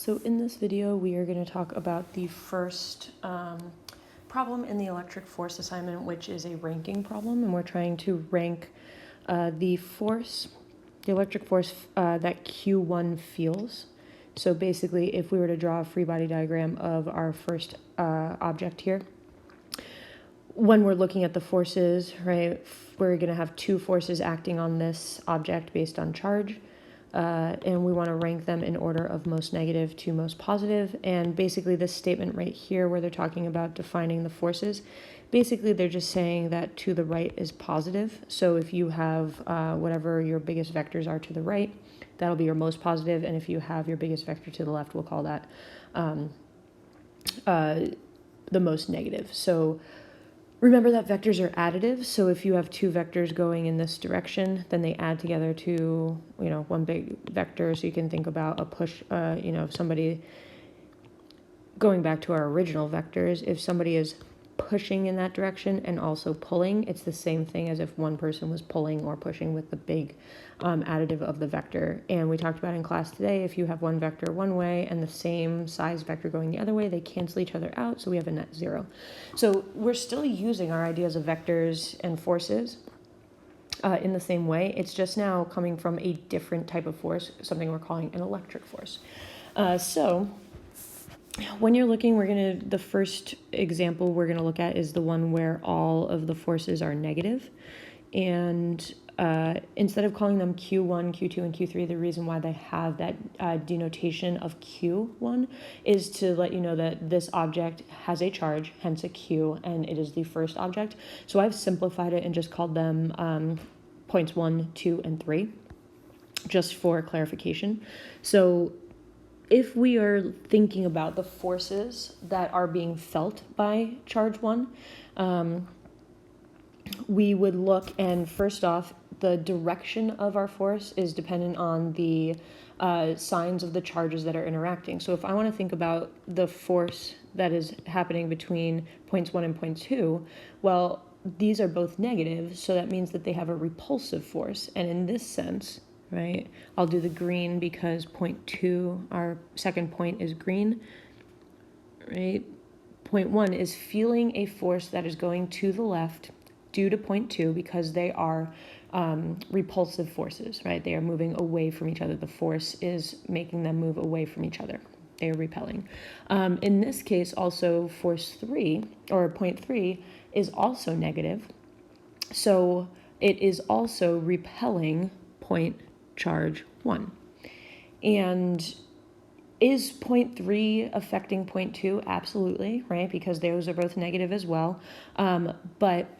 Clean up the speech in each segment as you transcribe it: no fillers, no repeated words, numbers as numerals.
So in this video, we are going to talk about the first problem in the electric force assignment, which is a ranking problem, and we're trying to rank the electric force that Q1 feels. So basically, if we were to draw a free body diagram of our first object here, when we're looking at the forces, right, we're going to have two forces acting on this object based on charge. And we want to rank them in order of most negative to most positive. And basically this statement right here where they're talking about defining the forces, basically they're just saying that to the right is positive. So if you have whatever your biggest vectors are to the right, that'll be your most positive. And if you have your biggest vector to the left, we'll call that the most negative. So remember that vectors are additive, so if you have two vectors going in this direction, then they add together to, one big vector. So you can think about a push, if somebody, going back to our original vectors, if somebody is pushing in that direction and also pulling, it's the same thing as if one person was pulling or pushing with the big additive of the vector. And we talked about in class today, if you have one vector one way and the same size vector going the other way, they cancel each other out, so we have a net zero. So we're still using our ideas of vectors and forces in the same way. It's just now coming from a different type of force, something we're calling an electric force. So when you're looking, the first example we're gonna look at is the one where all of the forces are negative. And instead of calling them Q1, Q2, and Q3, the reason why they have that denotation of Q1 is to let you know that this object has a charge, hence a Q, and it is the first object. So I've simplified it and just called them points 1, 2, and 3, just for clarification. So if we are thinking about the forces that are being felt by charge 1, we would look, and first off, the direction of our force is dependent on the signs of the charges that are interacting. So if I want to think about the force that is happening between points 1 and point 2, well, these are both negative, so that means that they have a repulsive force. And in this sense, right, I'll do the green because point 2, our second point, is green, right? Point 1 is feeling a force that is going to the left due to point 2 because they are repulsive forces, right? They are moving away from each other. The force is making them move away from each other. They are repelling. In this case, also force 3, or point 3, is also negative. So it is also repelling point charge 1. And is point 3 affecting point 2? Absolutely, right? Because those are both negative as well. But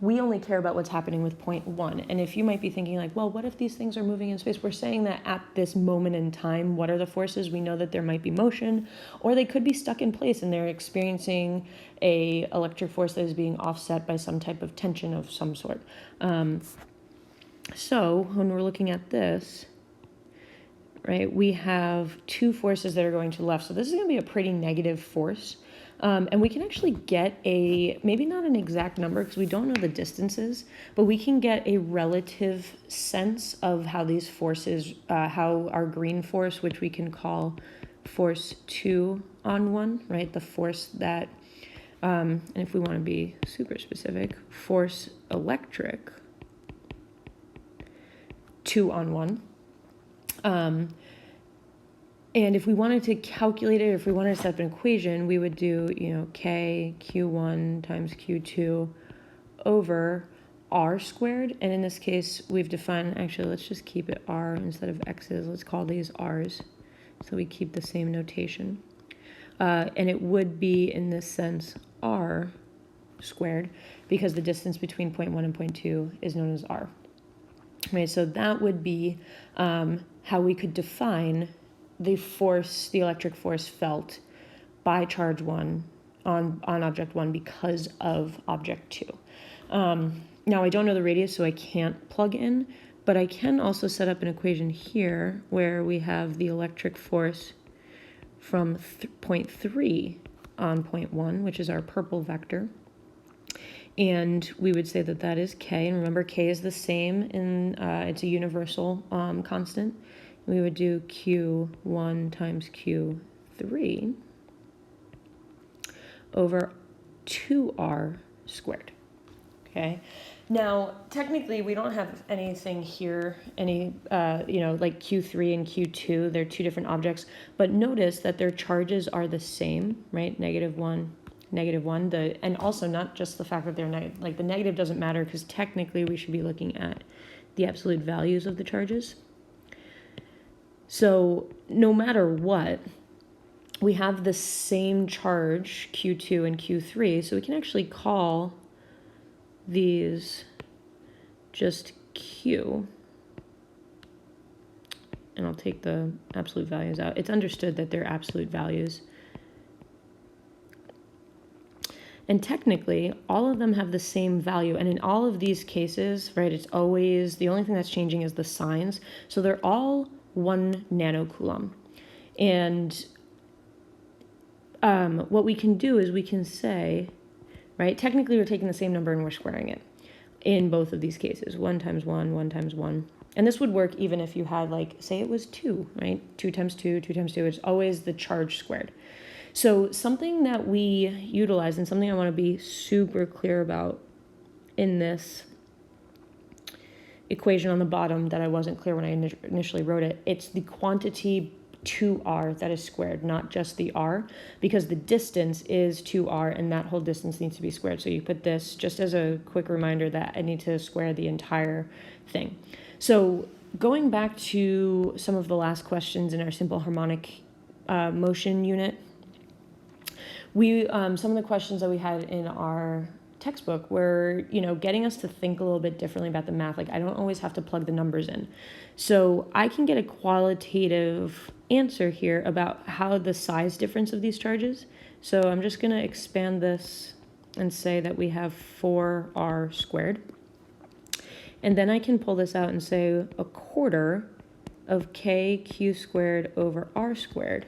we only care about what's happening with point 1. And if you might be thinking like, well, what if these things are moving in space? We're saying that at this moment in time, what are the forces? We know that there might be motion, or they could be stuck in place and they're experiencing a electric force that is being offset by some type of tension of some sort. So when we're looking at this, right, we have two forces that are going to the left. So this is going to be a pretty negative force. And we can actually get maybe not an exact number because we don't know the distances, but we can get a relative sense of how these forces, how our green force, which we can call force 2 on 1, right? The force that, and if we want to be super specific, force electric 2 on 1. And if we wanted to calculate it, if we wanted to set up an equation, we would do, K, Q1 times Q2 over R squared. And in this case, we've defined, actually, let's just keep it R instead of X's. Let's call these R's so we keep the same notation. And it would be, in this sense, R squared because the distance between point 1 and point 2 is known as R. Right, so that would be how we could define the force, the electric force felt by charge 1 on object 1 because of object 2. Now I don't know the radius, so I can't plug in, but I can also set up an equation here where we have the electric force from point 3 on point 1, which is our purple vector. And we would say that that is K. And remember, K is the same it's a universal constant. we would do Q1 times Q3 over 2R squared, okay? Now, technically, we don't have anything here, like Q3 and Q2, they're two different objects, but notice that their charges are the same, right? -1, -1, and also not just the fact that they're the negative doesn't matter because technically we should be looking at the absolute values of the charges. So no matter what, we have the same charge, Q2 and Q3, so we can actually call these just Q, and I'll take the absolute values out. It's understood that they're absolute values. And technically, all of them have the same value, and in all of these cases, right, it's always, the only thing that's changing is the signs, so they're all 1 nanocoulomb. And what we can do is we can say, right, technically we're taking the same number and we're squaring it in both of these cases, 1 times 1, 1 times 1. And this would work even if you had, say it was 2, right? 2 times 2, 2 times 2, it's always the charge squared. So something that we utilize and something I want to be super clear about in this equation on the bottom that I wasn't clear when I initially wrote it, it's the quantity 2r that is squared, not just the r, because the distance is 2r and that whole distance needs to be squared. So you put this just as a quick reminder that I need to square the entire thing. So going back to some of the last questions in our simple harmonic motion unit, some of the questions that we had in our textbook were, getting us to think a little bit differently about the math. I don't always have to plug the numbers in. So I can get a qualitative answer here about how the size difference of these charges. So I'm just going to expand this and say that we have 4r squared. And then I can pull this out and say 1/4 of kq squared over r squared.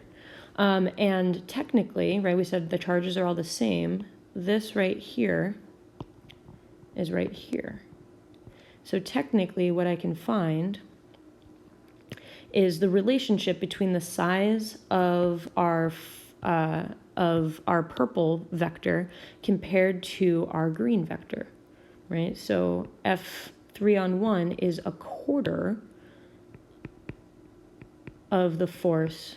And technically, right, we said the charges are all the same. This right here is right here. So technically what I can find is the relationship between the size of our purple vector compared to our green vector, right? So F3/1 is 1/4 of the force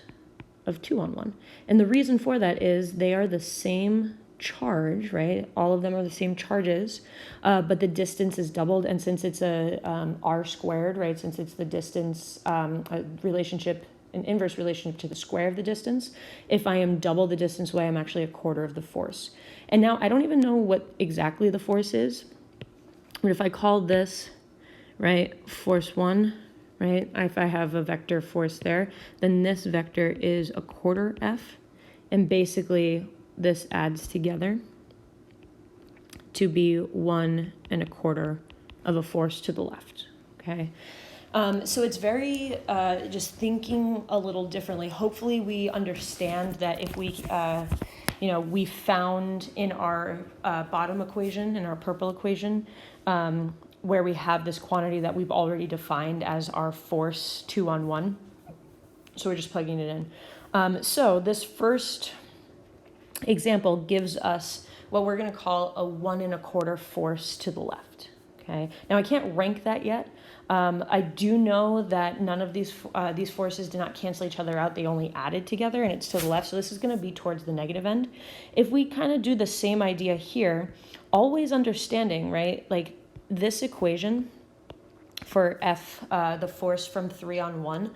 of 2/1. And the reason for that is they are the same charge, right? All of them are the same charges, but the distance is doubled. And since it's a r squared, right? Since it's the distance, a relationship, an inverse relationship to the square of the distance, if I am double the distance away, I'm actually 1/4 of the force. And now I don't even know what exactly the force is, but if I call this, right, force 1, right? If I have a vector force there, then this vector is 1/4 F, and basically this adds together to be 1 1/4 of a force to the left, okay? So it's very, just thinking a little differently. Hopefully we understand that if we, we found in our bottom equation, in our purple equation, where we have this quantity that we've already defined as our force 2/1. So we're just plugging it in. So this first example gives us what we're going to call a 1 1/4 force to the left. Okay. Now I can't rank that yet. I do know that none of these forces did not cancel each other out. They only added together, and it's to the left. So this is going to be towards the negative end. If we kind of do the same idea here, always understanding, right? This equation for F, the force from 3/1,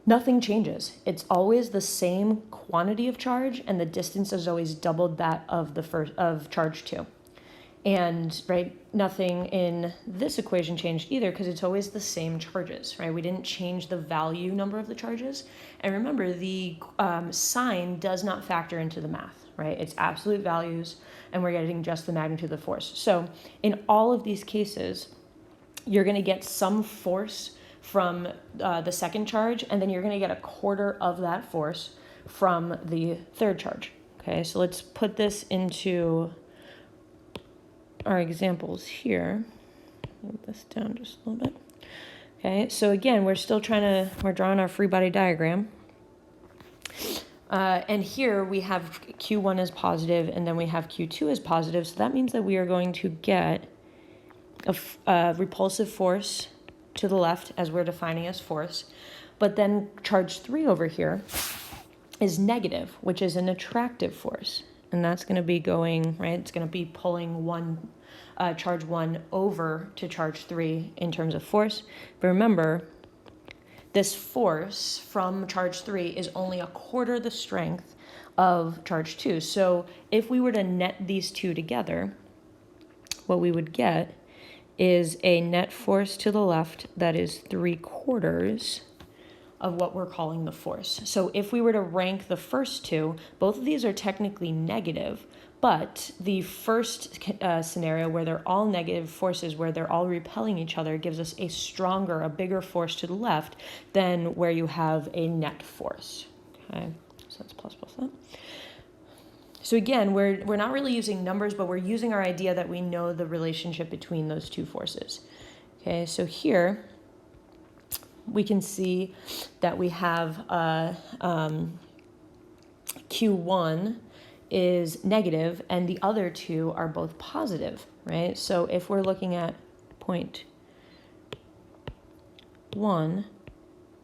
nothing changes. It's always the same quantity of charge, and the distance is always doubled that of of charge 2. And, right, nothing in this equation changed either because it's always the same charges, right? We didn't change the value number of the charges. And remember, the sign does not factor into the math, right? It's absolute values, and we're getting just the magnitude of the force. So in all of these cases, you're going to get some force from the second charge, and then you're going to get 1/4 of that force from the third charge. Okay, so let's put this into our examples here. Move this down just a little bit. Okay, so again, we're drawing our free body diagram. And here we have Q1 as positive, and then we have Q2 as positive. So that means that we are going to get a repulsive force to the left, as we're defining as force. But then charge 3 over here is negative, which is an attractive force. And that's going to be going, right? It's going to be pulling charge 1 over to charge 3 in terms of force. But remember, this force from charge 3 is only a quarter the strength of charge 2. So if we were to net these two together, what we would get is a net force to the left that is 3/4 of what we're calling the force. So if we were to rank the first two, both of these are technically negative, but the first scenario where they're all negative forces, where they're all repelling each other, gives us a bigger force to the left than where you have a net force. Okay, so that's plus that. So again, we're not really using numbers, but we're using our idea that we know the relationship between those two forces. Okay, so here we can see that we have Q1 is negative and the other two are both positive, right? So if we're looking at point 1,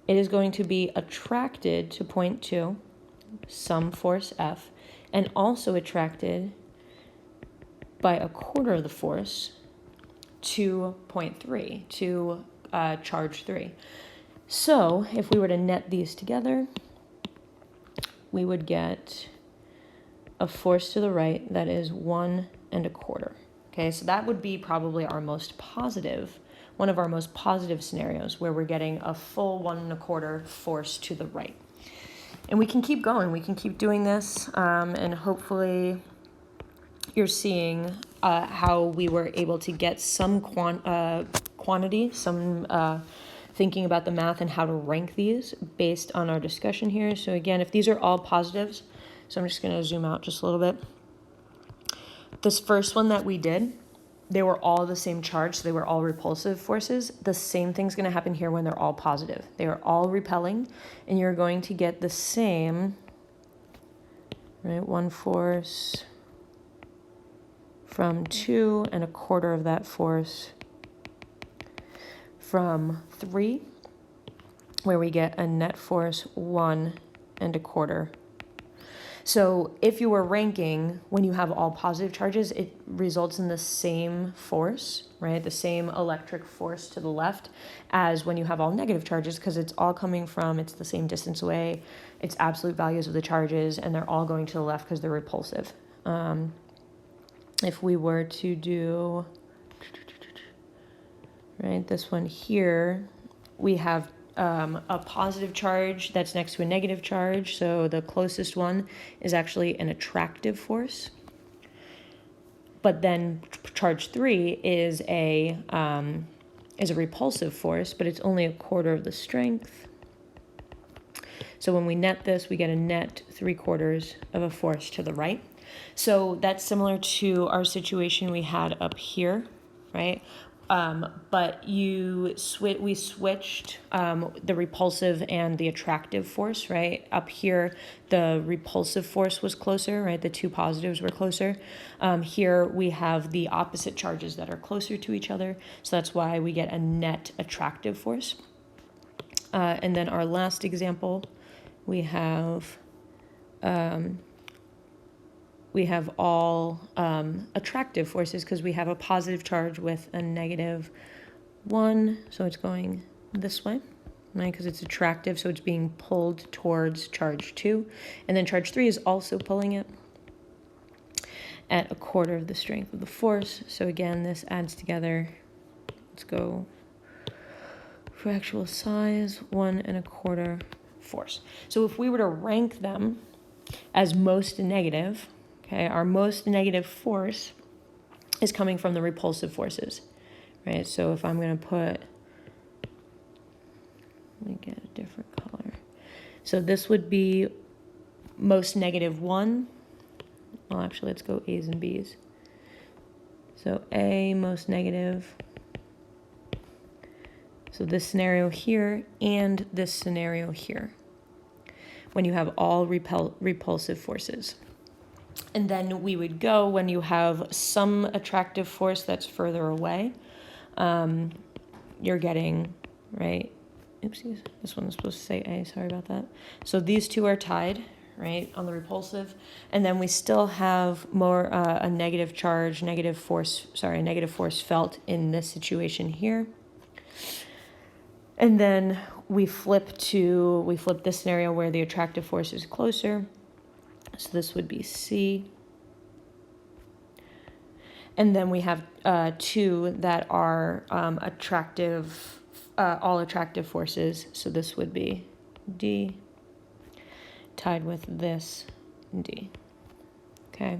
it is going to be attracted to point 2, some force F, and also attracted by a quarter of the force to point 3, to charge 3. So if we were to net these together, we would get a force to the right that is 1 1/4. Okay, so that would be probably one of our most positive scenarios, where we're getting a full 1 1/4 force to the right. And we can keep going. We can keep doing this, and hopefully you're seeing how we were able to get some quantity, thinking about the math and how to rank these based on our discussion here. So again, if these are all positives, so I'm just going to zoom out just a little bit. This first one that we did, they were all the same charge, so they were all repulsive forces. The same thing's going to happen here when they're all positive. They are all repelling, and you're going to get the same, right, one force from 2 1/4 of that force from 3, where we get a net force 1 1/4. So if you were ranking, when you have all positive charges, it results in the same force, right? The same electric force to the left as when you have all negative charges, because it's all coming from, it's the same distance away, it's absolute values of the charges, and they're all going to the left because they're repulsive. If we were to do, right, this one here, we have a positive charge that's next to a negative charge. So the closest one is actually an attractive force. But then charge 3 is a repulsive force, but it's only a quarter of the strength. So when we net this, we get a net 3/4 of a force to the right. So that's similar to our situation we had up here, right? But we switched the repulsive and the attractive force, right? Up here, the repulsive force was closer, right? The two positives were closer. Here we have the opposite charges that are closer to each other. So that's why we get a net attractive force. And then our last example, we have all attractive forces, because we have a positive charge with a -1, so it's going this way, right? Because it's attractive, so it's being pulled towards charge 2. And then charge 3 is also pulling it at a quarter of the strength of the force. So again, this adds together, let's go for actual size, 1 1/4 force. So if we were to rank them as most negative, okay, our most negative force is coming from the repulsive forces, right? So if I'm going to put, let me get a different color. So this would be most -1. Well, actually, let's go A's and B's. So A, most negative. So this scenario here and this scenario here, when you have all repulsive forces. And then we would go when you have some attractive force that's further away. You're getting, right? Oopsies, this one was supposed to say A, sorry about that. So these two are tied, right, on the repulsive. And then we still have more a negative charge, negative force felt in this situation here. And then we flip this scenario where the attractive force is closer. So this would be C. And then we have two that are attractive, all attractive forces. So this would be D tied with this D. Okay.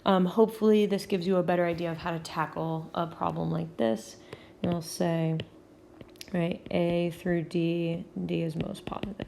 Hopefully this gives you a better idea of how to tackle a problem like this. And I'll say, right, A through D, D is most positive.